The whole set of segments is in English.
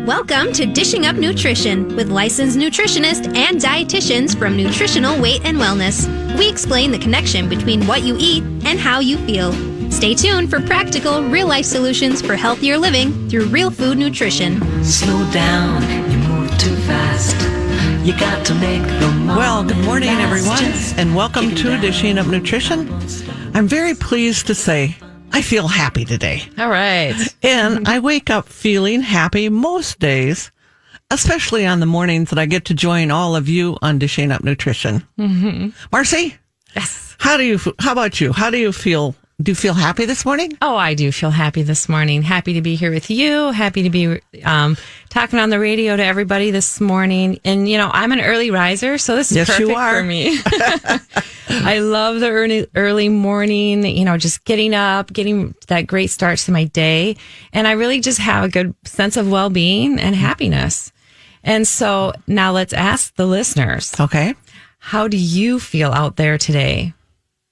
Welcome to Dishing Up Nutrition with licensed nutritionists and dietitians from Nutritional Weight and Wellness. We explain the connection between what you eat and how you feel. Stay tuned for practical, real-life solutions for healthier living through real food nutrition. Slow down, you move too fast. You got to make the moment. Well, good morning, everyone, and welcome to Dishing Up Nutrition. I'm very pleased to say I feel happy today. All right. And I wake up feeling happy most days, especially on the mornings that I get to join all of you on Dishing Up Nutrition. Mm-hmm. Marcy? Yes. How about you? How do you feel? Do you feel happy this morning? Oh, I do feel happy this morning. Happy to be here with you. Happy to be talking on the radio to everybody this morning. And, you know, I'm an early riser, so this is perfect for me. I love the early morning, you know, just getting up, getting that great start to my day. And I really just have a good sense of well-being and happiness. And so now let's ask the listeners. Okay. How do you feel out there today?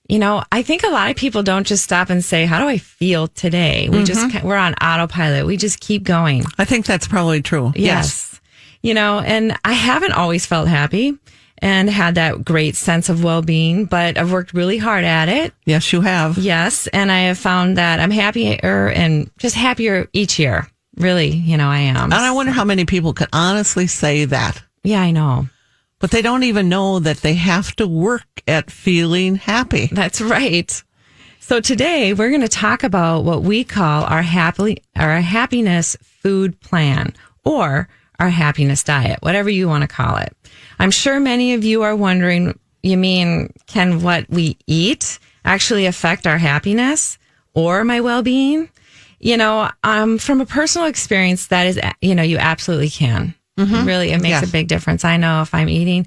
You know, I think a lot of people don't just stop and say, how do I feel today? We're on autopilot. We just keep going. I think that's probably true. Yes. You know, and I haven't always felt happy and had that great sense of well-being, but I've worked really hard at it. Yes, you have. Yes. And I have found that I'm happier and just happier each year. Really, you know, I am. And I wonder how many people can honestly say that. Yeah, I know. But they don't even know that they have to work at feeling happy. That's right. So today we're going to talk about what we call our happiness food plan or our happiness diet, whatever you want to call it. I'm sure many of you are wondering, you mean, can what we eat actually affect our happiness or my well-being? You know, from a personal experience, that is, you know, you absolutely can. Mm-hmm. Really, it makes a big difference. I know if I'm eating,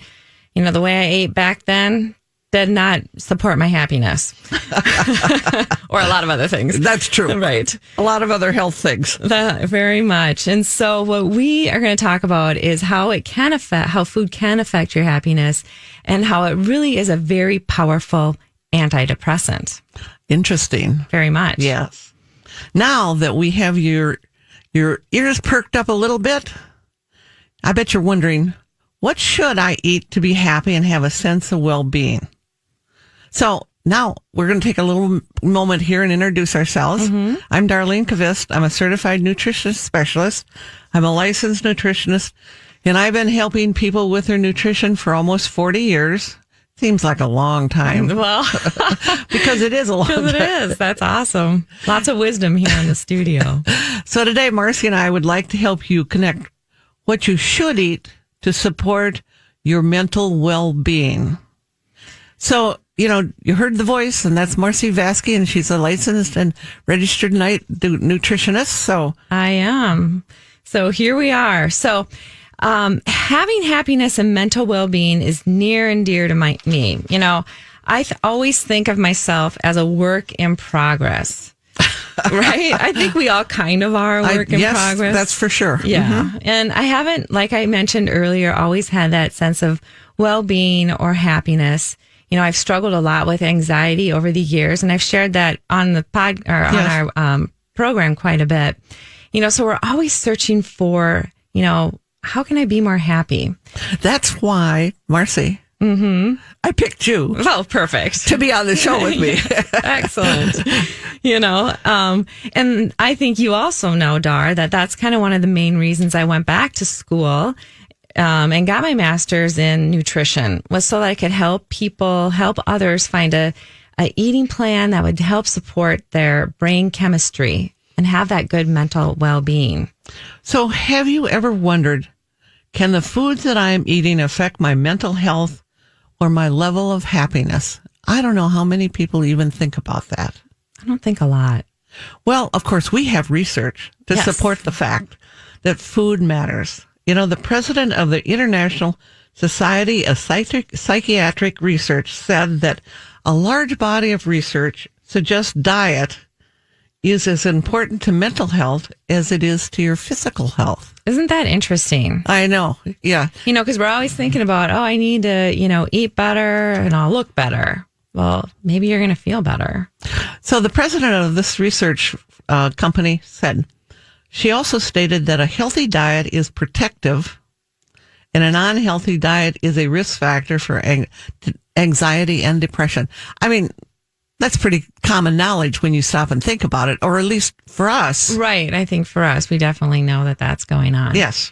you know, the way I ate back then did not support my happiness or a lot of other things. That's true. Right. A lot of other health things. Very much. And so what we are going to talk about is how food can affect your happiness and how it really is a very powerful antidepressant. Interesting. Very much. Yes. Now that we have your ears perked up a little bit, I bet you're wondering, what should I eat to be happy and have a sense of well-being? So now we're going to take a little moment here and introduce ourselves. Mm-hmm. I'm Darlene Kvist. I'm a certified nutrition specialist. I'm a licensed nutritionist, and I've been helping people with their nutrition for almost 40 years. Seems like a long time. Well, because it is a long time. Because it is. That's awesome. Lots of wisdom here in the studio. So today, Marcy and I would like to help you connect what you should eat to support your mental well-being. So, you know, you heard the voice, and that's Marcy Vasky, and she's a licensed and registered nutritionist. So I am. So here we are. So having happiness and mental well-being is near and dear to me. You know, I always think of myself as a work in progress. Right? I think we all kind of are a work in progress. Yes, that's for sure. Yeah. Mm-hmm. And I haven't, like I mentioned earlier, always had that sense of well-being or happiness. You know, I've struggled a lot with anxiety over the years, and I've shared that on the on our program quite a bit. You know, so we're always searching for, you know, how can I be more happy? That's why, Marcy, I picked you. Well, perfect. To be on the show with me. Excellent. You know, and I think you also know, Dar, that's kind of one of the main reasons I went back to school and got my master's in nutrition, was so that I could help others find a eating plan that would help support their brain chemistry and have that good mental well-being. So have you ever wondered, can the foods that I am eating affect my mental health or my level of happiness? I don't know how many people even think about that. I don't think a lot. Well, of course, we have research to support the fact that food matters. You know, the president of the International Society of Psychiatric Research said that a large body of research suggests diet is as important to mental health as it is to your physical health. Isn't that interesting? I know. Yeah. You know, because we're always thinking about, I need to, you know, eat better and I'll look better. Well, maybe you're going to feel better. So the president of this research company said, She also stated that a healthy diet is protective and an unhealthy diet is a risk factor for anxiety and depression. I mean, that's pretty common knowledge when you stop and think about it, or at least for us. Right. I think for us, we definitely know that that's going on. Yes.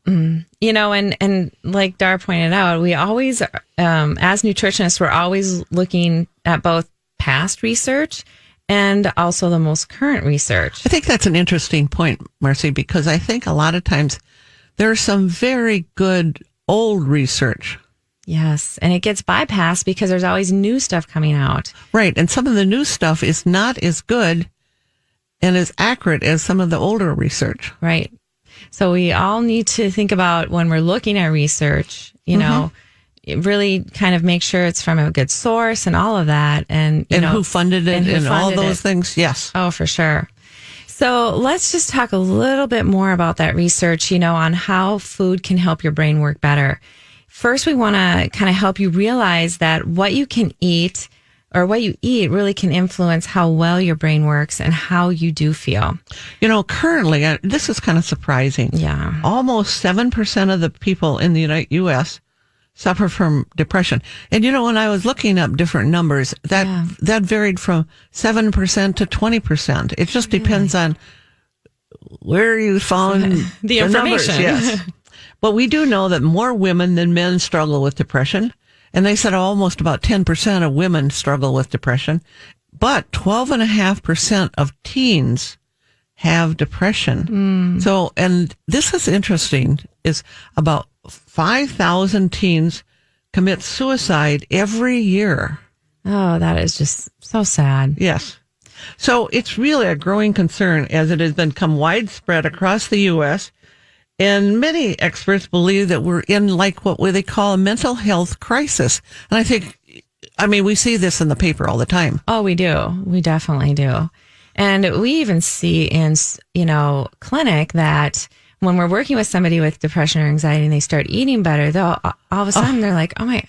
You know, and like Dar pointed out, we always, as nutritionists, we're always looking at both past research and also the most current research. I think that's an interesting point, Marcy, because I think a lot of times there's some very good old research. Yes. And it gets bypassed because there's always new stuff coming out. Right. And some of the new stuff is not as good and as accurate as some of the older research. Right. So we all need to think about when we're looking at research, you know, really kind of make sure it's from a good source and all of that. And, you know, who funded it and all those things. Yes. Oh, for sure. So let's just talk a little bit more about that research, you know, on how food can help your brain work better. First, we want to kind of help you realize that what you can eat or what you eat really can influence how well your brain works and how you do feel. You know, currently, this is kind of surprising. Yeah. Almost 7% of the people in the U.S. suffer from depression. And, you know, when I was looking up different numbers, that varied from 7% to 20%. It just depends on where you found the information. Numbers, yes. But we do know that more women than men struggle with depression. And they said almost about 10% of women struggle with depression. But 12.5% of teens have depression. So, and this is interesting, is about 5,000 teens commit suicide every year. Oh, that is just so sad. Yes. So it's really a growing concern as it has become widespread across the U.S. And many experts believe that we're in like what they call a mental health crisis. And I think, I mean, we see this in the paper all the time. Oh, we do. We definitely do. And we even see in, you know, clinic that when we're working with somebody with depression or anxiety and they start eating better, they'll all of a sudden they're like, oh my,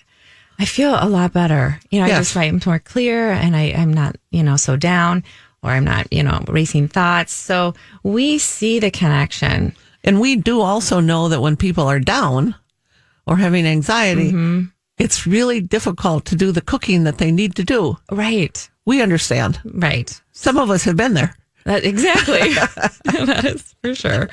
I feel a lot better. You know, Yes. I'm more clear and I'm not, you know, so down, or I'm not, you know, racing thoughts. So we see the connection. And we do also know that when people are down or having anxiety, it's really difficult to do the cooking that they need to do. Right. We understand. Right. Some of us have been there. Exactly. That is for sure.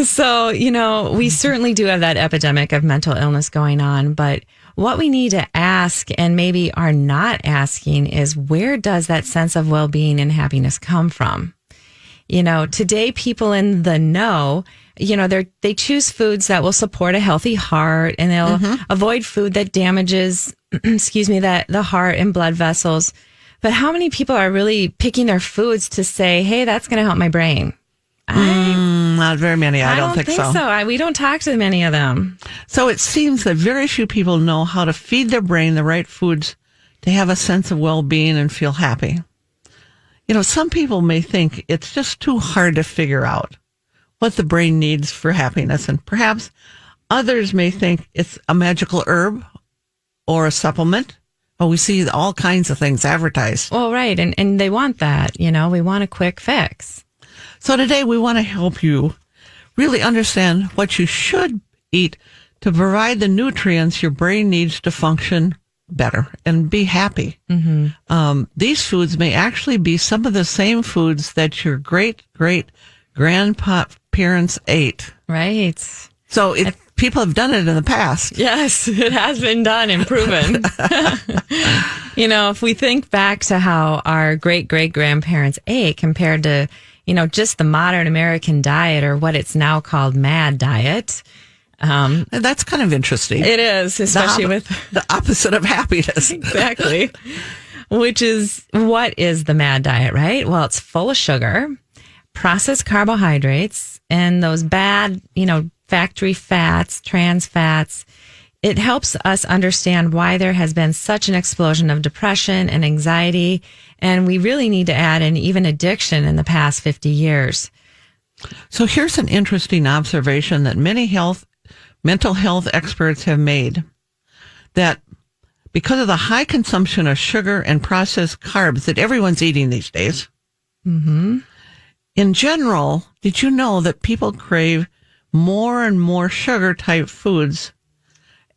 So, you know, we certainly do have that epidemic of mental illness going on, but what we need to ask and maybe are not asking is, where does that sense of well-being and happiness come from? You know, today people in the know, you know, they choose foods that will support a healthy heart, and they'll avoid food that damages, the heart and blood vessels. But how many people are really picking their foods to say, hey, that's going to help my brain? Not very many. I don't think so. We don't talk to many of them. So it seems that very few people know how to feed their brain the right foods to have a sense of well-being and feel happy. You know, some people may think it's just too hard to figure out what the brain needs for happiness, and perhaps others may think it's a magical herb or a supplement. Oh, we see all kinds of things advertised. Well, right. And they want that, you know, we want a quick fix. So today we want to help you really understand what you should eat to provide the nutrients your brain needs to function better and be happy. These foods may actually be some of the same foods that your great-great-grandparents ate. Right. So people have done it in the past. Yes, it has been done and proven. You know, if we think back to how our great-great-grandparents ate compared to, you know, just the modern American diet, or what it's now called MAD diet. That's kind of interesting. It is, especially with the opposite of happiness. Exactly. Which is, what is the MAD diet, right? Well, it's full of sugar, processed carbohydrates, and those bad, you know, factory fats, trans fats. It helps us understand why there has been such an explosion of depression and anxiety. And we really need to add in even addiction in the past 50 years. So here's an interesting observation that many mental health experts have made, that because of the high consumption of sugar and processed carbs that everyone's eating these days, in general, did you know that people crave more and more sugar type foods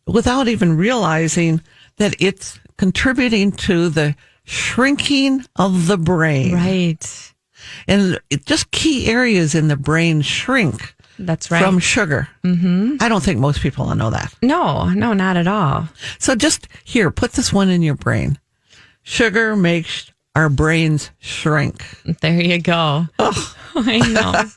without even realizing that it's contributing to the shrinking of the brain? Right. And just key areas in the brain shrink That's right. from sugar. Mm-hmm. I don't think most people know that. No, not at all. So just here, put this one in your brain. Sugar makes our brains shrink. There you go. I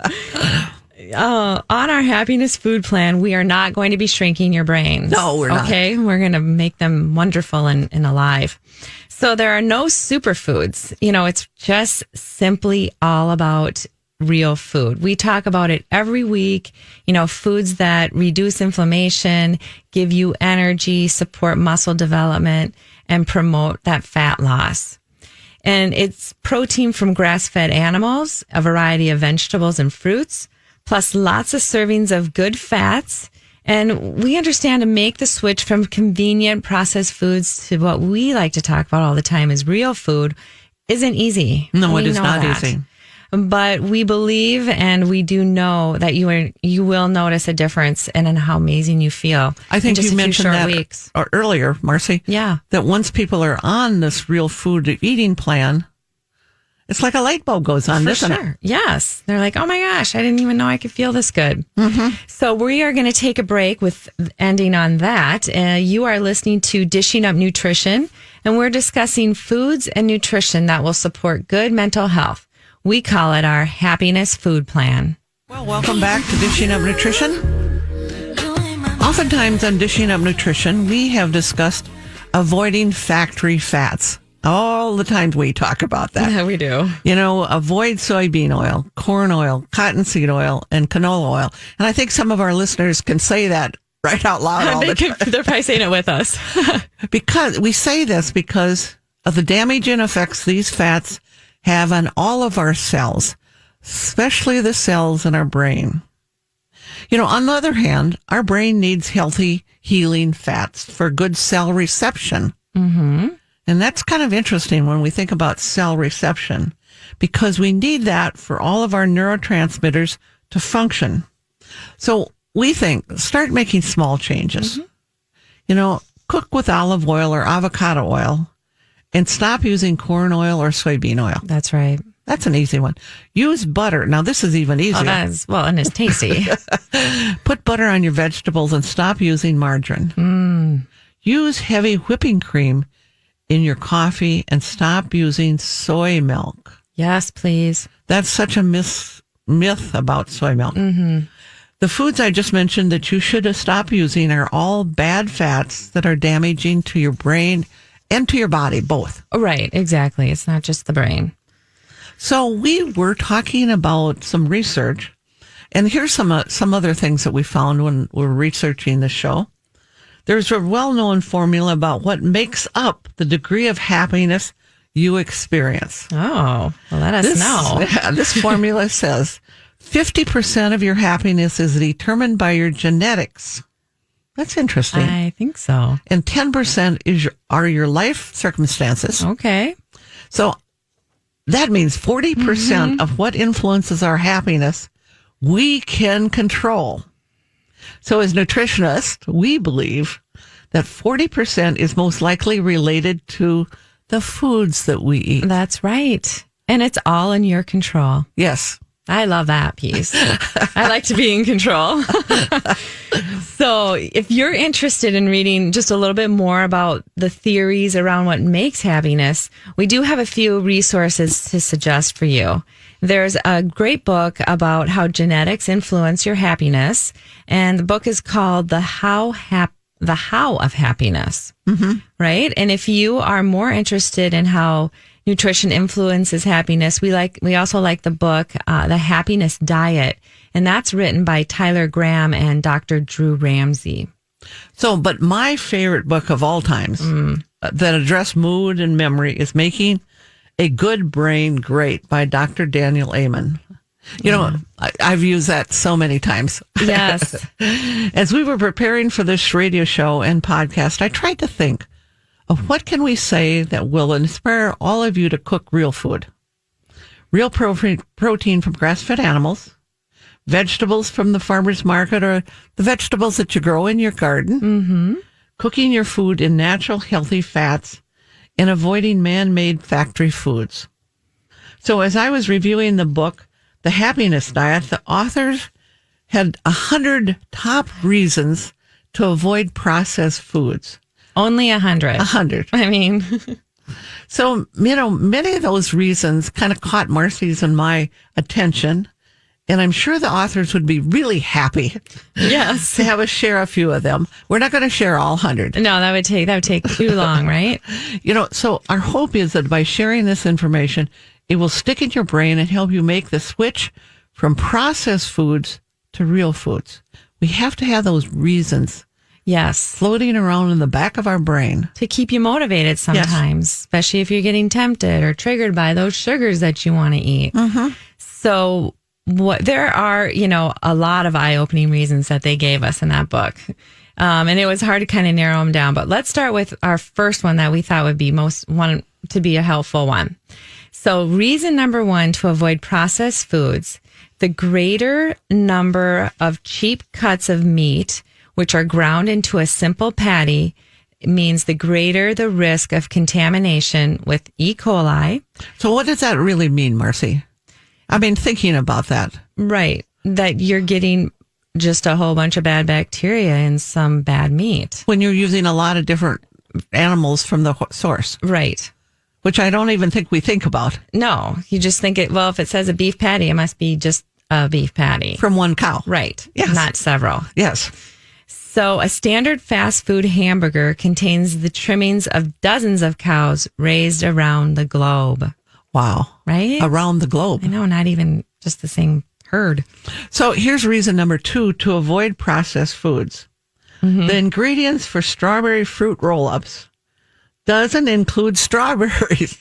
know. On our happiness food plan, we are not going to be shrinking your brains. No, we're not. Okay, we're going to make them wonderful and alive. So there are no superfoods. It's just simply all about real food. We talk about it every week. Foods that reduce inflammation, give you energy, support muscle development, and promote that fat loss. And it's protein from grass-fed animals, a variety of vegetables and fruits, plus lots of servings of good fats. And we understand to make the switch from convenient processed foods to what we like to talk about all the time is real food isn't easy. No, We it is know not that. easy. But we believe and we do know that you will notice a difference in how amazing you feel. I think in just you a few mentioned short that weeks. earlier, Marcy. Yeah. That once people are on this real food eating plan, it's like a light bulb goes on, For isn't it? sure. Yes. They're like, oh my gosh, I didn't even know I could feel this good. Mm-hmm. So we are going to take a break with ending on that. You are listening to Dishing Up Nutrition, and we're discussing foods and nutrition that will support good mental health. We call it our happiness food plan. Well, welcome back to Dishing Up Nutrition. Oftentimes on Dishing Up Nutrition, we have discussed avoiding factory fats. All the times we talk about that. Yeah, we do. Avoid soybean oil, corn oil, cottonseed oil, and canola oil. And I think some of our listeners can say that right out loud all the time. They're probably saying it with us. Because we say this because of the damaging effects these fats have on all of our cells, especially the cells in our brain. On the other hand, our brain needs healthy, healing fats for good cell reception. Mm-hmm. And that's kind of interesting when we think about cell reception, because we need that for all of our neurotransmitters to function. So we think, start making small changes. Mm-hmm. Cook with olive oil or avocado oil and stop using corn oil or soybean oil. That's right. That's an easy one. Use butter. Now, this is even easier. And it's tasty. Put butter on your vegetables and stop using margarine. Use heavy whipping cream in your coffee and stop using soy milk. Yes, please. That's such a myth about soy milk. Mm-hmm. The foods I just mentioned that you should stop using are all bad fats that are damaging to your brain and to your body, both. Right, exactly. It's not just the brain. So we were talking about some research, and here's some other things that we found when we were researching the show. There's a well-known formula about what makes up the degree of happiness you experience. Oh, well, let us know. This formula says 50% of your happiness is determined by your genetics. That's interesting. I think so. And 10% are your life circumstances. Okay. So that means 40% of what influences our happiness, we can control. So as nutritionists, we believe that 40% is most likely related to the foods that we eat. That's right. And it's all in your control. Yes. I love that piece. I like to be in control. So if you're interested in reading just a little bit more about the theories around what makes happiness, we do have a few resources to suggest for you. There's a great book about how genetics influence your happiness, and the book is called The How of Happiness. Mm-hmm. Right? And if you are more interested in how nutrition influences happiness, we also like the book The Happiness Diet, and that's written by Tyler Graham and Dr. Drew Ramsey. So, but my favorite book of all times that address mood and memory is Making a Good Brain Great by Dr. Daniel Amen. I've used that so many times. Yes. As we were preparing for this radio show and podcast, I tried to think of what can we say that will inspire all of you to cook real food. real protein from grass-fed animals, vegetables from the farmer's market or the vegetables that you grow in your garden, cooking your food in natural, healthy fats, and avoiding man-made factory foods. So as I was reviewing the book, The Happiness Diet, the authors had 100 top reasons to avoid processed foods. Only 100. 100. I mean, So, many of those reasons kind of caught Marcy's and my attention. And I'm sure the authors would be really happy yes. to have us share a few of them. We're not going to share all 100. No, that would take too long, right? So our hope is that by sharing this information, it will stick in your brain and help you make the switch from processed foods to real foods. We have to have those reasons Yes. floating around in the back of our brain. To keep you motivated sometimes, especially if you're getting tempted or triggered by those sugars that you want to eat. So there are, a lot of eye-opening reasons that they gave us in that book. And it was hard to kind of narrow them down. But let's start with our first one that we thought would be to be a helpful one. So reason number 1 to avoid processed foods, the greater number of cheap cuts of meat, which are ground into a simple patty, means the greater the risk of contamination with E. coli. So what does that really mean, Marcy? I mean, thinking about that. Right. That you're getting just a whole bunch of bad bacteria in some bad meat. When you're using a lot of different animals from the source, Right. which I don't even think we think about, No, you just think if it says a beef patty, it must be just a beef patty. from one cow. Right. Yes. Not several. Yes. So a standard fast food hamburger contains the trimmings of dozens of cows raised around the globe. Wow. Right? Around the globe. I know, not even just the same herd. So here's reason number 2 to avoid processed foods. The ingredients for strawberry fruit roll-ups doesn't include strawberries.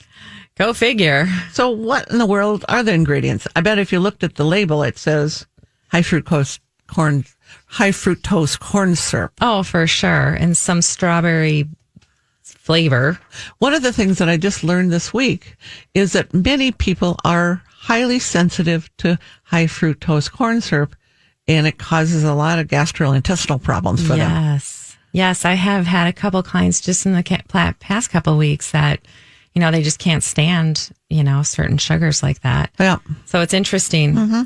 Go figure. So what in the world are the ingredients? I bet if you looked at the label, it says high fructose corn syrup. Oh, for sure. And some strawberry flavor. One of the things that I just learned this week is that many people are highly sensitive to high fructose corn syrup, and it causes a lot of gastrointestinal problems for them. Yes. Yes, I have had a couple clients just in the past couple weeks that, they just can't stand, certain sugars like that. Yeah. So it's interesting.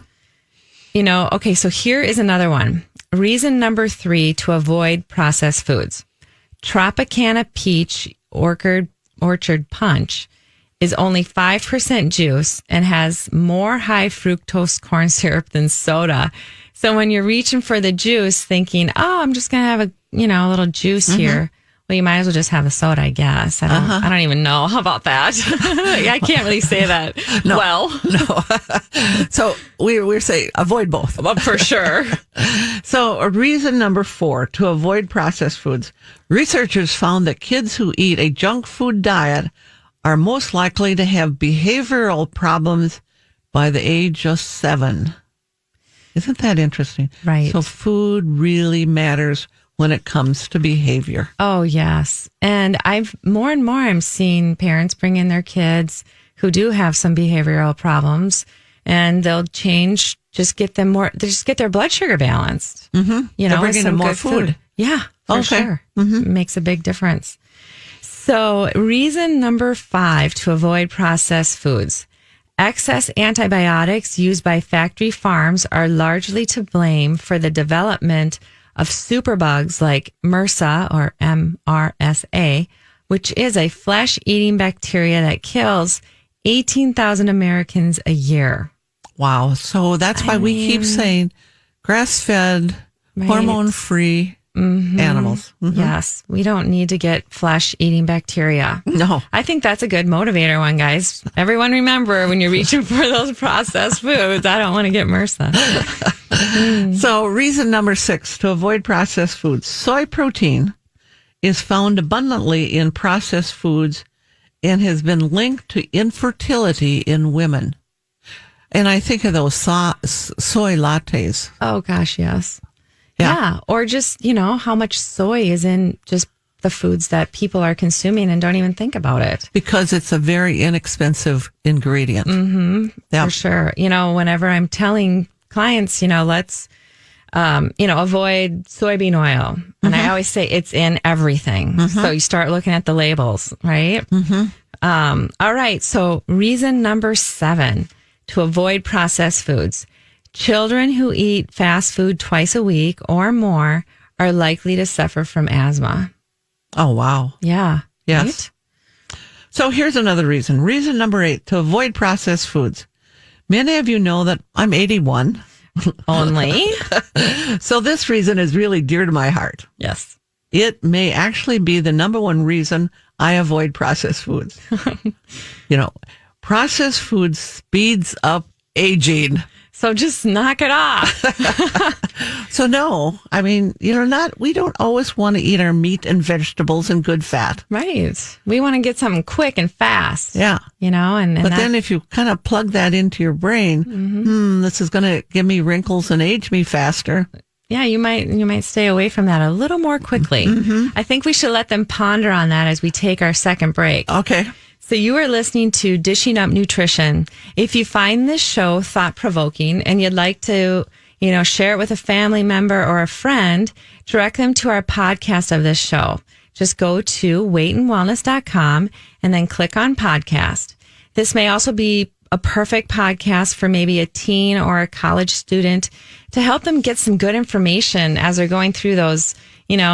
Okay, so here is another one. Reason number 3 to avoid processed foods. Tropicana Peach Orchard Punch is only 5% juice and has more high fructose corn syrup than soda. So when you're reaching for the juice thinking, I'm just going to have a little juice here. Well, you might as well just have a soda, I guess. I don't even know. How about that? I can't really say that. No. Well, No. So we're saying avoid both. for sure. So reason number 4 to avoid processed foods. Researchers found that kids who eat a junk food diet are most likely to have behavioral problems by the age of 7. Isn't that interesting? Right. So food really matters when it comes to behavior. Oh, yes. And more and more I'm seeing parents bring in their kids who do have some behavioral problems, and they'll change, just get their blood sugar balanced. Mm-hmm. They're bringing some in more good food. Yeah, for sure. It makes a big difference. So reason number 5 to avoid processed foods. Excess antibiotics used by factory farms are largely to blame for the development of superbugs like MRSA or MRSA, which is a flesh-eating bacteria that kills 18,000 Americans a year. Wow. So that's why we keep saying grass-fed, Right. hormone-free animals. Mhm. Yes, we don't need to get flesh-eating bacteria. No. I think that's a good motivator one, guys. Everyone remember when you're reaching for those processed foods, I don't want to get MRSA. So reason number 6 to avoid processed foods. Soy protein is found abundantly in processed foods and has been linked to infertility in women. And I think of those soy lattes. Oh, gosh, yes. Yeah. Yeah. Or just, how much soy is in just the foods that people are consuming and don't even think about it. Because it's a very inexpensive ingredient. Mm-hmm. Yeah. For sure. Whenever I'm telling clients, let's, avoid soybean oil. And I always say it's in everything. So you start looking at the labels, right? All right. So reason number 7 to avoid processed foods. Children who eat fast food twice a week or more are likely to suffer from asthma. Oh, wow. Yeah. Yes. Right? So here's another reason. Reason number 8, to avoid processed foods. Many of you know that I'm 81. Only? So this reason is really dear to my heart. Yes. It may actually be the number one reason I avoid processed foods. Processed foods speeds up aging. So just knock it off. So no, I mean, we don't always want to eat our meat and vegetables and good fat. Right. We want to get something quick and fast. Yeah. But then if you kind of plug that into your brain, this is going to give me wrinkles and age me faster. Yeah, you might stay away from that a little more quickly. I think we should let them ponder on that as we take our second break. Okay. So you are listening to Dishing Up Nutrition. If you find this show thought-provoking and you'd like to, share it with a family member or a friend, direct them to our podcast of this show. Just go to weightandwellness.com and then click on podcast. This may also be a perfect podcast for maybe a teen or a college student to help them get some good information as they're going through those,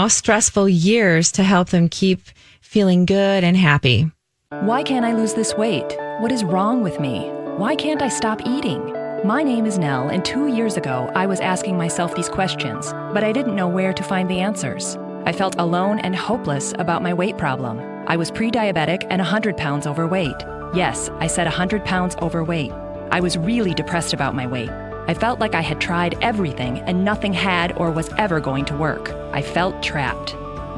stressful years to help them keep feeling good and happy. Why can't I lose this weight? What is wrong with me? Why can't I stop eating? My name is Nell, and 2 years ago, I was asking myself these questions, but I didn't know where to find the answers. I felt alone and hopeless about my weight problem. I was pre-diabetic and 100 pounds overweight. Yes, I said 100 pounds overweight. I was really depressed about my weight. I felt like I had tried everything and nothing had or was ever going to work. I felt trapped.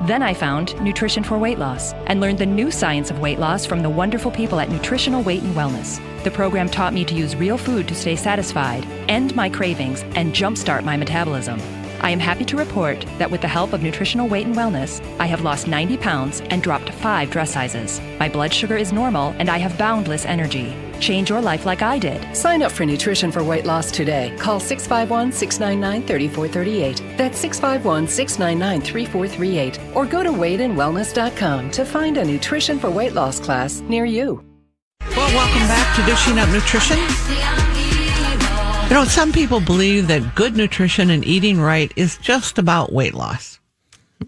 Then I found Nutrition for Weight Loss and learned the new science of weight loss from the wonderful people at Nutritional Weight and Wellness. The program taught me to use real food to stay satisfied, end my cravings, and jumpstart my metabolism. I am happy to report that with the help of Nutritional Weight and Wellness, I have lost 90 pounds and dropped 5 dress sizes. My blood sugar is normal and I have boundless energy. Change your life like I did. Sign up for Nutrition for Weight Loss today. Call 651-699-3438. That's 651-699-3438. Or go to weightandwellness.com to find a Nutrition for Weight Loss class near you. Well, welcome back to Dishing Up Nutrition. Some people believe that good nutrition and eating right is just about weight loss.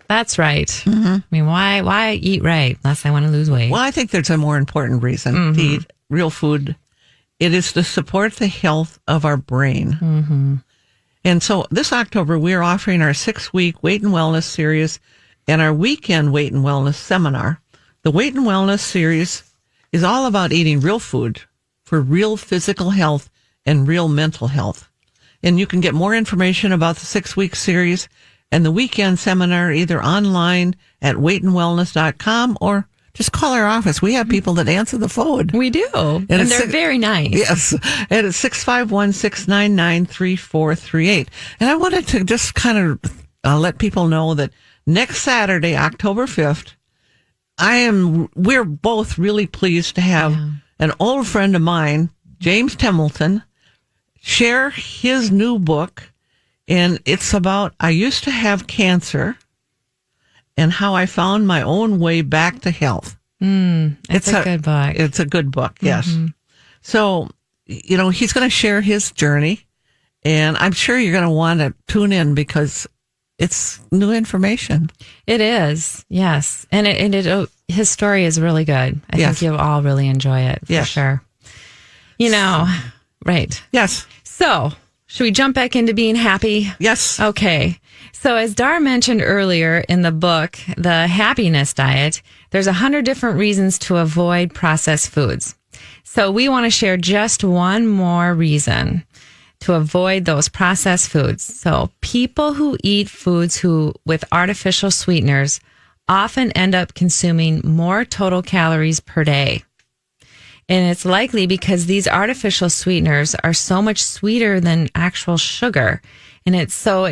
That's right. I mean, why eat right unless I want to lose weight? Well, I think there's a more important reason to eat real food. It is to support the health of our brain. And so this October, we're offering our 6-week Weight and Wellness series and our weekend Weight and Wellness seminar. The Weight and Wellness series is all about eating real food for real physical health and real mental health. And you can get more information about the 6-week series and the weekend seminar either online at weightandwellness.com or just call our office. We have people that answer the phone. We do. And they're very nice. Yes. And it's 651-699-3438. And I wanted to just kind of let people know that next Saturday, October 5th, we're both really pleased to have an old friend of mine, James Templeton, share his new book. And it's about, I used to have cancer and how I found my own way back to health. It's a good book. It's a good book, yes. So, he's going to share his journey, and I'm sure you're going to want to tune in because it's new information. It is, yes. And his story is really good. I think you'll all really enjoy it, for sure. Right. Yes. So, should we jump back into being happy? Yes. Okay. So as Dar mentioned earlier in the book, The Happiness Diet, there's 100 different reasons to avoid processed foods. So we want to share just one more reason to avoid those processed foods. So people who eat foods with artificial sweeteners often end up consuming more total calories per day. And it's likely because these artificial sweeteners are so much sweeter than actual sugar. And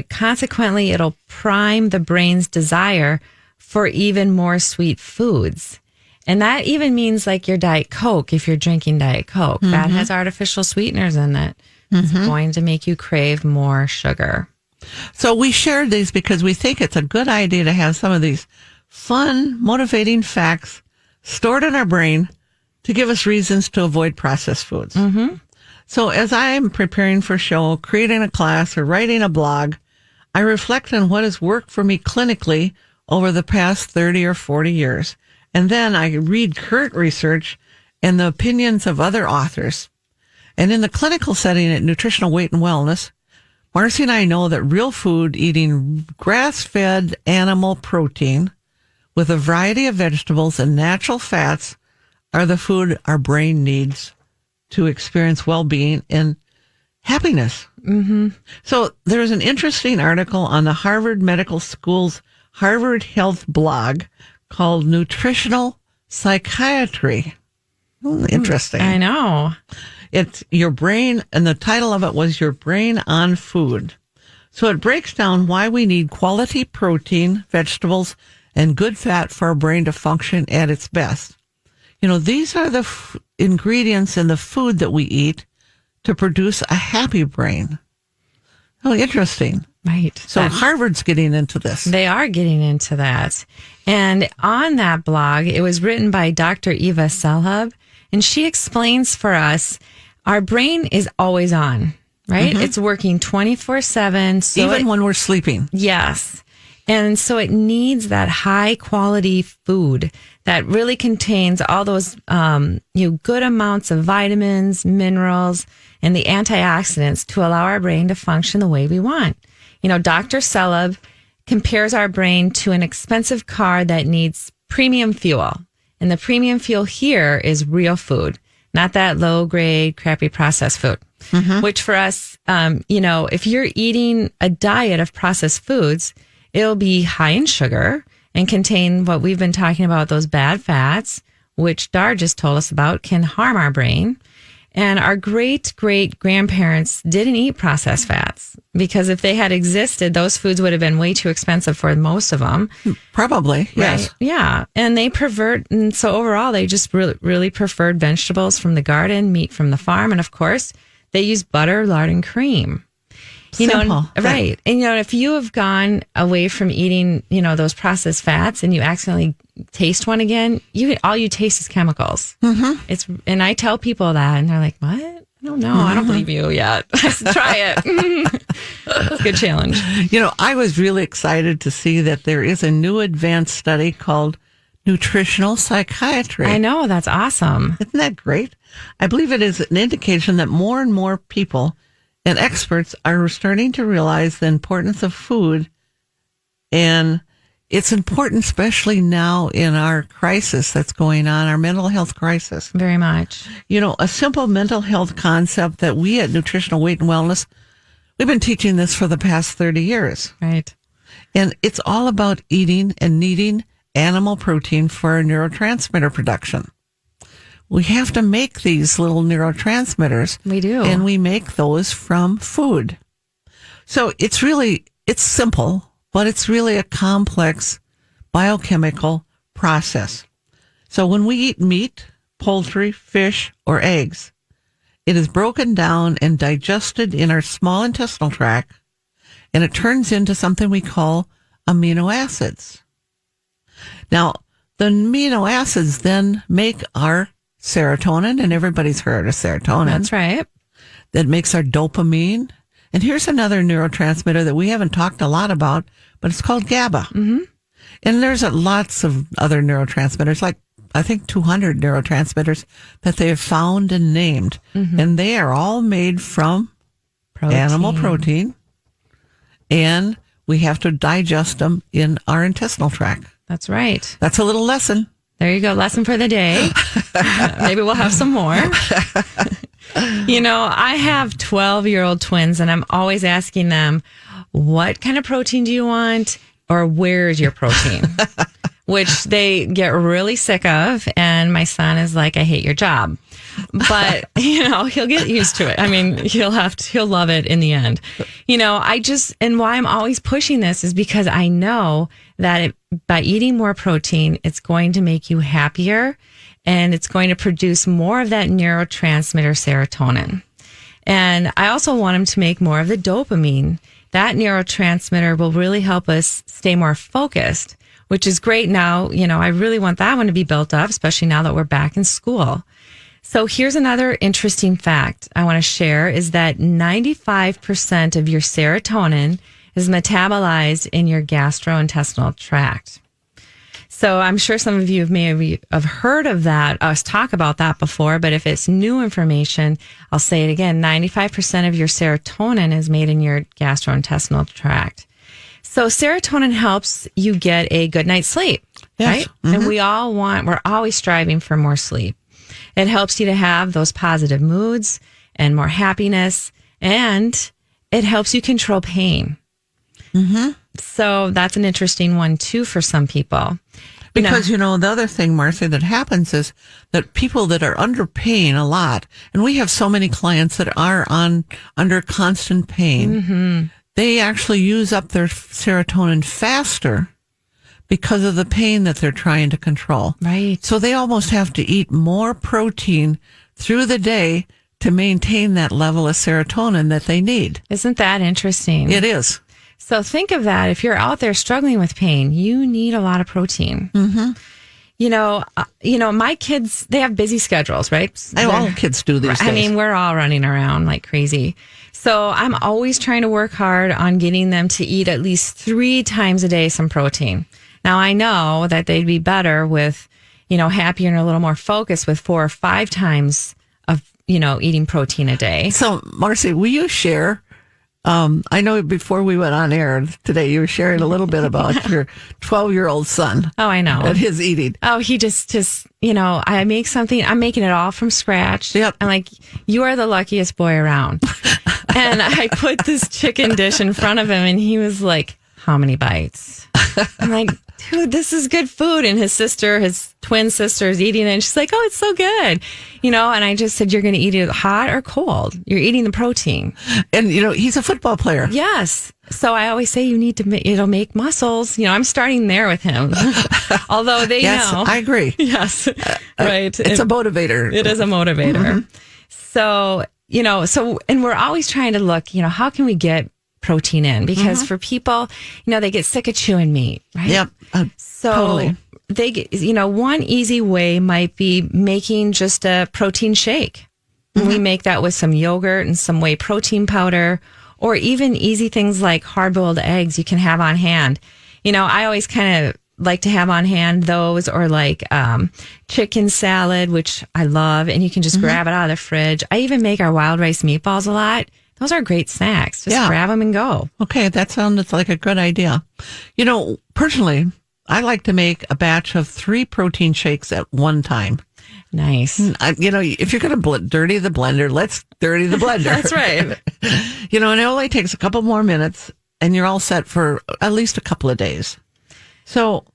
consequently, it'll prime the brain's desire for even more sweet foods. And that even means like your Diet Coke, if you're drinking Diet Coke, that has artificial sweeteners in it. It's going to make you crave more sugar. So we shared these because we think it's a good idea to have some of these fun, motivating facts stored in our brain to give us reasons to avoid processed foods. So as I'm preparing for a show, creating a class, or writing a blog, I reflect on what has worked for me clinically over the past 30 or 40 years. And then I read current research and the opinions of other authors. And in the clinical setting at Nutritional Weight and Wellness, Marcy and I know that real food, eating grass-fed animal protein with a variety of vegetables and natural fats, are the food our brain needs to experience well-being and happiness. So there's an interesting article on the Harvard Medical School's Harvard Health blog called Nutritional Psychiatry. Interesting. I know. It's your brain, and the title of it was Your Brain on Food. So it breaks down why we need quality protein, vegetables, and good fat for our brain to function at its best. You know, these are the ingredients in the food that we eat to produce a happy brain. Oh, interesting. Right. So Harvard's getting into this. They are getting into that. And on that blog, it was written by Dr. Eva Selhub, and she explains for us, our brain is always on, right? It's working 24/7. So Even when we're sleeping. Yes. And so it needs that high quality food that really contains all those good amounts of vitamins, minerals, and the antioxidants to allow our brain to function the way we want. You know, Dr. Selhub compares our brain to an expensive car that needs premium fuel. And the premium fuel here is real food, not that low grade, crappy processed food, which for us, if you're eating a diet of processed foods, it'll be high in sugar and contain what we've been talking about, those bad fats, which Dar just told us about, can harm our brain. And our great-great-grandparents didn't eat processed fats because if they had existed, those foods would have been way too expensive for most of them. Probably, yes. Right? Yeah. And so overall, they just really, really preferred vegetables from the garden, meat from the farm, and of course, they use butter, lard, and cream. Simple. Right. And, if you have gone away from eating, those processed fats and you accidentally taste one again, all you taste is chemicals. And I tell people that and they're like, what? I don't know. I don't believe you yet. I said, try it. It's a good challenge. I was really excited to see that there is a new advanced study called Nutritional Psychiatry. I know. That's awesome. Isn't that great? I believe it is an indication that more and more people and experts are starting to realize the importance of food, and it's important especially now in our crisis that's going on, our mental health crisis. Very much. A simple mental health concept that we at Nutritional Weight and Wellness, we've been teaching this for the past 30 years. Right. And it's all about eating and needing animal protein for our neurotransmitter production. We have to make these little neurotransmitters. We do. And we make those from food. So it's simple, but it's really a complex biochemical process. So when we eat meat, poultry, fish, or eggs, it is broken down and digested in our small intestinal tract, and it turns into something we call amino acids. Now, the amino acids then make our serotonin, and everybody's heard of serotonin. That's right. That makes our dopamine. And here's another neurotransmitter that we haven't talked a lot about, but it's called GABA. And there's lots of other neurotransmitters, like I think 200 neurotransmitters that they have found and named. And they are all made from animal protein. And we have to digest them in our intestinal tract. That's right. That's a little lesson. There you go. Lesson for the day. Maybe we'll have some more. I have 12-year-old twins, and I'm always asking them, what kind of protein do you want? Or where's your protein? Which they get really sick of. And my son is like, I hate your job. but he'll get used to it. I mean, he'll love it in the end. And why I'm always pushing this is because I know that by eating more protein, it's going to make you happier and it's going to produce more of that neurotransmitter serotonin. And I also want him to make more of the dopamine. That neurotransmitter will really help us stay more focused, which is great now. I really want that one to be built up, especially now that we're back in school. So here's another interesting fact I want to share is that 95% of your serotonin is metabolized in your gastrointestinal tract. So I'm sure some of you may have heard of that, us talk about that before, but if it's new information, I'll say it again. 95% of your serotonin is made in your gastrointestinal tract. So serotonin helps you get a good night's sleep, yes. right? And we're always striving for more sleep. It helps you to have those positive moods and more happiness, and it helps you control pain. Mm-hmm. So that's an interesting one too for some people. Because, the other thing, Marcy, that happens is that people that are under pain a lot, and we have so many clients that are under constant pain, they actually use up their serotonin faster because of the pain that they're trying to control. Right. So they almost have to eat more protein through the day to maintain that level of serotonin that they need. Isn't that interesting? It is. So think of that. If you're out there struggling with pain, you need a lot of protein. Mm-hmm. My kids, they have busy schedules, right? All kids do these days. I mean, we're all running around like crazy. So I'm always trying to work hard on getting them to eat at least 3 times a day some protein. Now, I know that they'd be better with, happier and a little more focused with 4 or 5 times of, eating protein a day. So, Marcy, will you share? I know before we went on air today, you were sharing a little bit about your 12-year-old son. Oh, I know. And his eating. Oh, he just, I make something, I'm making it all from scratch. Yep. I'm like, you are the luckiest boy around. And I put this chicken dish in front of him and he was like, how many bites? I'm like, dude, this is good food. And his twin sister is eating it. And she's like, oh, it's so good. And I just said, you're going to eat it hot or cold. You're eating the protein. And, he's a football player. Yes. So I always say you need to, make muscles. I'm starting there with him. Although they yes, know. I agree. Yes. Right. It's a motivator. It is a motivator. Mm-hmm. So, and we're always trying to look, how can we get protein in? Because for people, they get sick of chewing meat, right? Yep. So totally. They get, one easy way might be making just a protein shake. We make that with some yogurt and some whey protein powder, or even easy things like hard-boiled eggs you can have on hand. I always kind of like to have on hand those, or like chicken salad, which I love, and you can just grab it out of the fridge. I even make our wild rice meatballs a lot. Those are great snacks. Just grab them and go. Okay, that sounds like a good idea. Personally, I like to make a batch of 3 protein shakes at one time. Nice. If you're going to dirty the blender, let's dirty the blender. That's right. And it only takes a couple more minutes and you're all set for at least a couple of days. So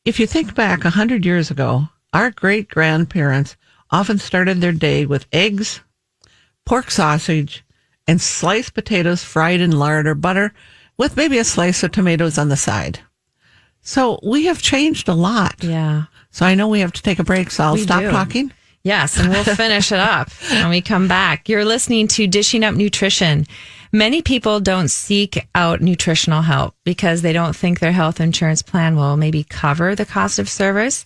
if you think back 100 years ago, our great grandparents often started their day with eggs, pork sausage, and sliced potatoes fried in lard or butter with maybe a slice of tomatoes on the side. So we have changed a lot. Yeah. So I know we have to take a break, so I'll stop talking. Yes, and we'll finish it up when we come back. You're listening to Dishing Up Nutrition. Many people don't seek out nutritional help because they don't think their health insurance plan will maybe cover the cost of service.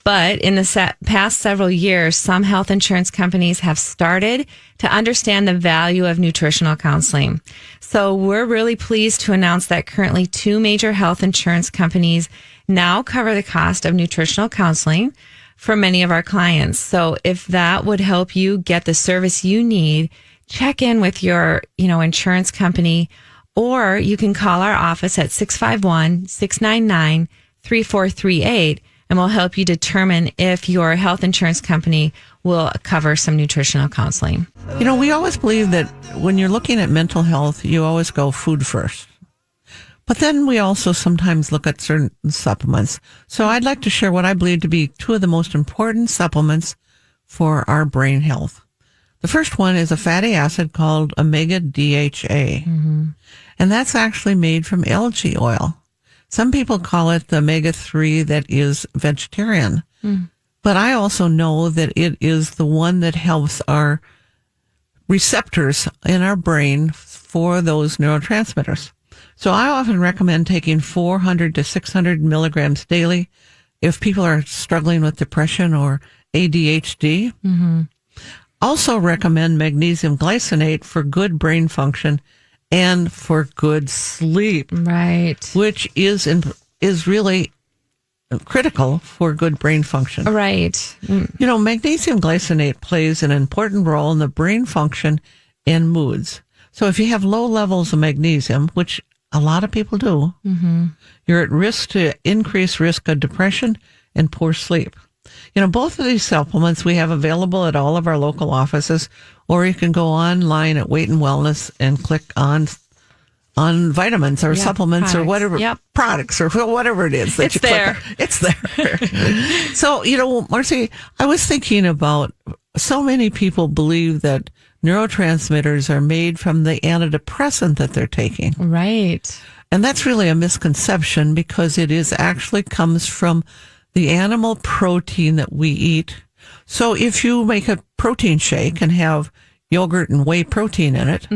But in the past several years, some health insurance companies have started to understand the value of nutritional counseling. So we're really pleased to announce that currently 2 major health insurance companies now cover the cost of nutritional counseling for many of our clients. So if that would help you get the service you need, check in with your, insurance company, or you can call our office at 651-699-3438. And we'll help you determine if your health insurance company will cover some nutritional counseling. We always believe that when you're looking at mental health, you always go food first. But then we also sometimes look at certain supplements. So I'd like to share what I believe to be 2 of the most important supplements for our brain health. The first one is a fatty acid called omega DHA. And that's actually made from algae oil. Some people call it the omega-3 that is vegetarian. But I also know that it is the one that helps our receptors in our brain for those neurotransmitters. So I often recommend taking 400 to 600 milligrams daily if people are struggling with depression or ADHD. Also recommend magnesium glycinate for good brain function and for good sleep, Right. which is really critical for good brain function. Right. You know, magnesium glycinate plays an important role in the brain function and moods. So if you have low levels of magnesium, which a lot of people do, you're at risk to increased risk of depression and poor sleep. You know, both of these supplements we have available at all of our local offices, or you can go online at Weight and Wellness and click on vitamins or supplements or products. whatever, Yep. products or whatever it is that It's you click there. on. It's there. So, you know, Marcy, I was thinking about so many people believe that neurotransmitters are made from the antidepressant that they're taking. Right. And that's really a misconception because it is actually comes from the animal protein that we eat. So if you make a protein shake and have yogurt and whey protein in it,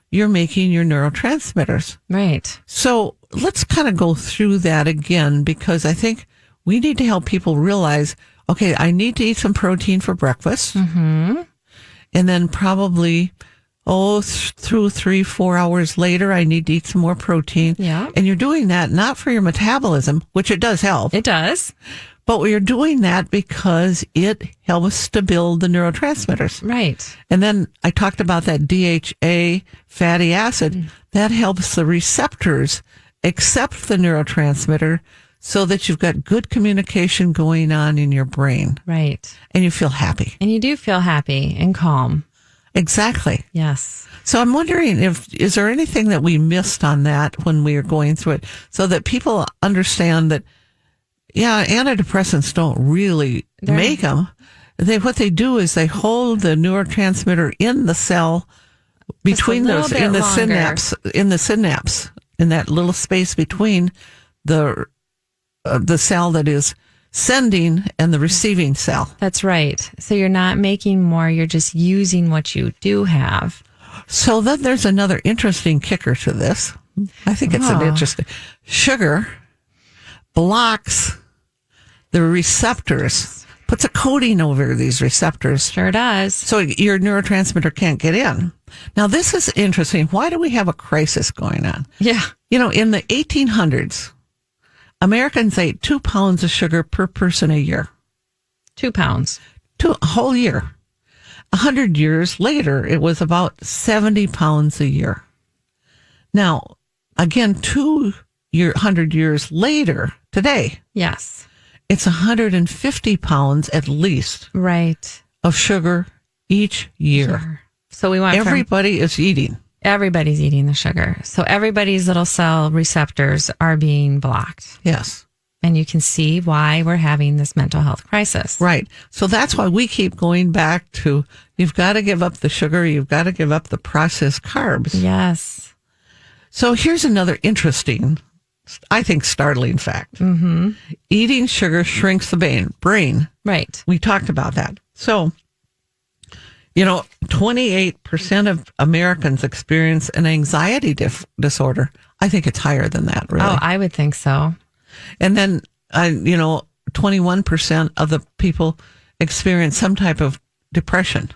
you're making your neurotransmitters. Right. So let's kind of go through that again because I think we need to help people realize, okay, I need to eat some protein for breakfast. And then probably, through 3-4 hours later, I need to eat some more protein. Yeah. And you're doing that not for your metabolism, which it does help, It does. but you're doing that because it helps to build the neurotransmitters. Right. And then I talked about that DHA fatty acid. That helps the receptors accept the neurotransmitter so that you've got good communication going on in your brain Right. and you feel happy. And you do feel happy and calm. Exactly. Yes. So I'm wondering is there anything that we missed on that when we were going through it so that people understand that, yeah, antidepressants don't really make them. What they do is they hold the neurotransmitter in the cell between little those, bit in the longer. synapse, in that little space between the cell that is sending and the receiving cell. That's right. So you're not making more, you're just using what you do have. So then there's another interesting kicker to this. I think it's an interesting. Sugar blocks the receptors, puts a coating over these receptors. Sure does. So your neurotransmitter can't get in. Now, this is interesting. Why do we have a crisis going on? Yeah. You know, in the 1800s, Americans ate 2 pounds of sugar per person a year. 2 pounds. A whole year. 100 years later, it was about 70 pounds a year. Now, again, 100 years later, today, Yes. it's 150 pounds at least Right. of sugar each year. Sure. So we want Everybody is eating. everybody's eating the sugar. So everybody's little cell receptors are being blocked. Yes. And you can see why we're having this mental health crisis. Right. So that's why we keep going back to you've got to give up the sugar, you've got to give up the processed carbs. Yes. So here's another interesting, I think, startling fact. Eating sugar shrinks the brain. Right. We talked about that. So, you know, 28% of Americans experience an anxiety disorder. I think it's higher than that, really. Oh, I would think so. And then, 21% of the people experience some type of depression.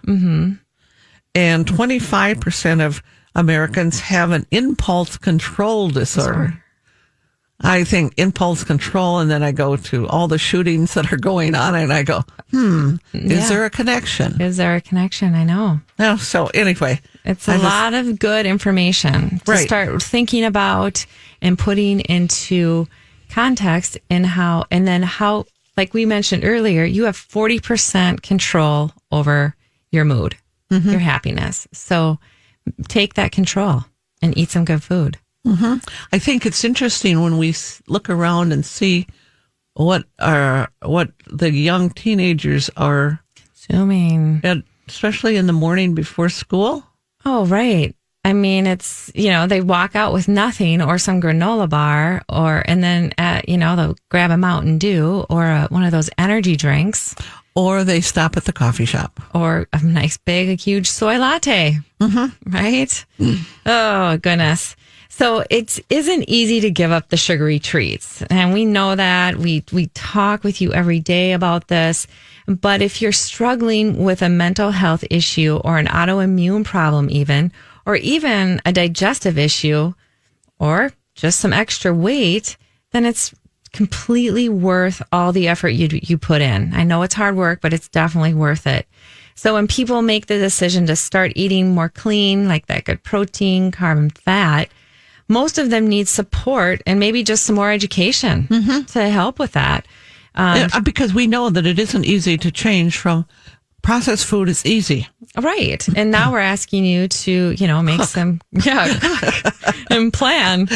And 25% of Americans have an impulse control disorder. I think impulse control, and then I go to all the shootings that are going on, and I go, is there a connection? Is there a connection? I know. No, so anyway. It's a lot of good information to Right. start thinking about and putting into context and how, like we mentioned earlier, you have 40% control over your mood, your happiness. So take that control and eat some good food. I think it's interesting when we look around and see what the young teenagers are Consuming. And especially in the morning before school. Oh, right. I mean, it's, they walk out with nothing or some granola bar and then, they'll grab a Mountain Dew or one of those energy drinks. Or they stop at the coffee shop. Or a nice big, huge soy latte. Mm-hmm. Right? Oh, goodness. So it isn't easy to give up the sugary treats. And we know that. We talk with you every day about this. But if you're struggling with a mental health issue or an autoimmune problem or even a digestive issue, or just some extra weight, then it's completely worth all the effort you put in. I know it's hard work, but it's definitely worth it. So when people make the decision to start eating more clean, like that good protein, carb, and fat, most of them need support and maybe just some more education to help with that. Because we know that it isn't easy to change from processed food is easy. Right. And now we're asking you to, make some, and plan.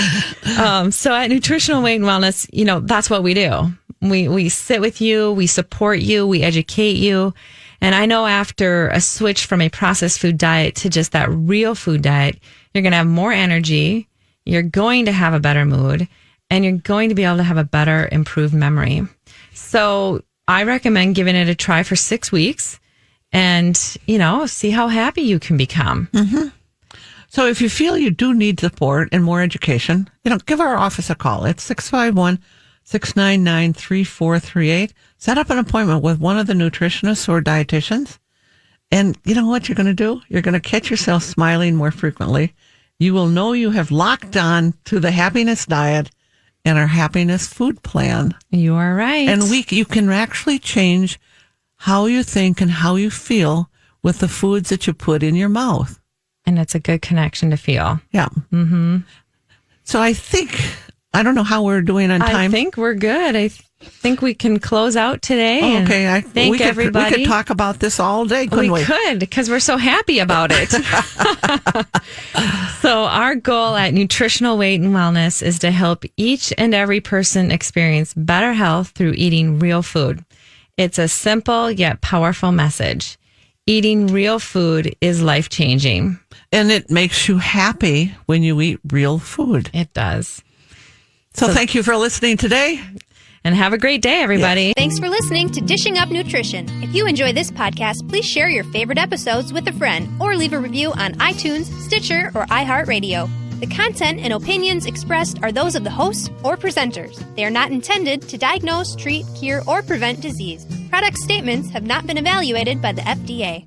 So at Nutritional Weight and Wellness, that's what we do. We sit with you, we support you, we educate you. And I know after a switch from a processed food diet to just that real food diet, you're going to have more energy, you're going to have a better mood, and you're going to be able to have a better, improved memory. So I recommend giving it a try for 6 weeks. And, see how happy you can become. Mm-hmm. So if you feel you do need support and more education, give our office a call. It's 651-699-3438. Set up an appointment with one of the nutritionists or dietitians. And you know what you're going to do? You're going to catch yourself smiling more frequently. You will know you have locked on to the happiness diet and our happiness food plan. You are right. And you can actually change how you think and how you feel with the foods that you put in your mouth. And it's a good connection to feel. Yeah. Mm-hmm. So I don't know how we're doing on time. I think we're good. I think we can close out today. Oh, okay. Thank everybody. We could talk about this all day, couldn't we? We could, because we're so happy about it. So our goal at Nutritional Weight and Wellness is to help each and every person experience better health through eating real food. It's a simple yet powerful message. Eating real food is life-changing. And it makes you happy when you eat real food. It does. So thank you for listening today. And have a great day, everybody. Yes. Thanks for listening to Dishing Up Nutrition. If you enjoy this podcast, please share your favorite episodes with a friend or leave a review on iTunes, Stitcher, or iHeartRadio. The content and opinions expressed are those of the hosts or presenters. They are not intended to diagnose, treat, cure, or prevent disease. Product statements have not been evaluated by the FDA.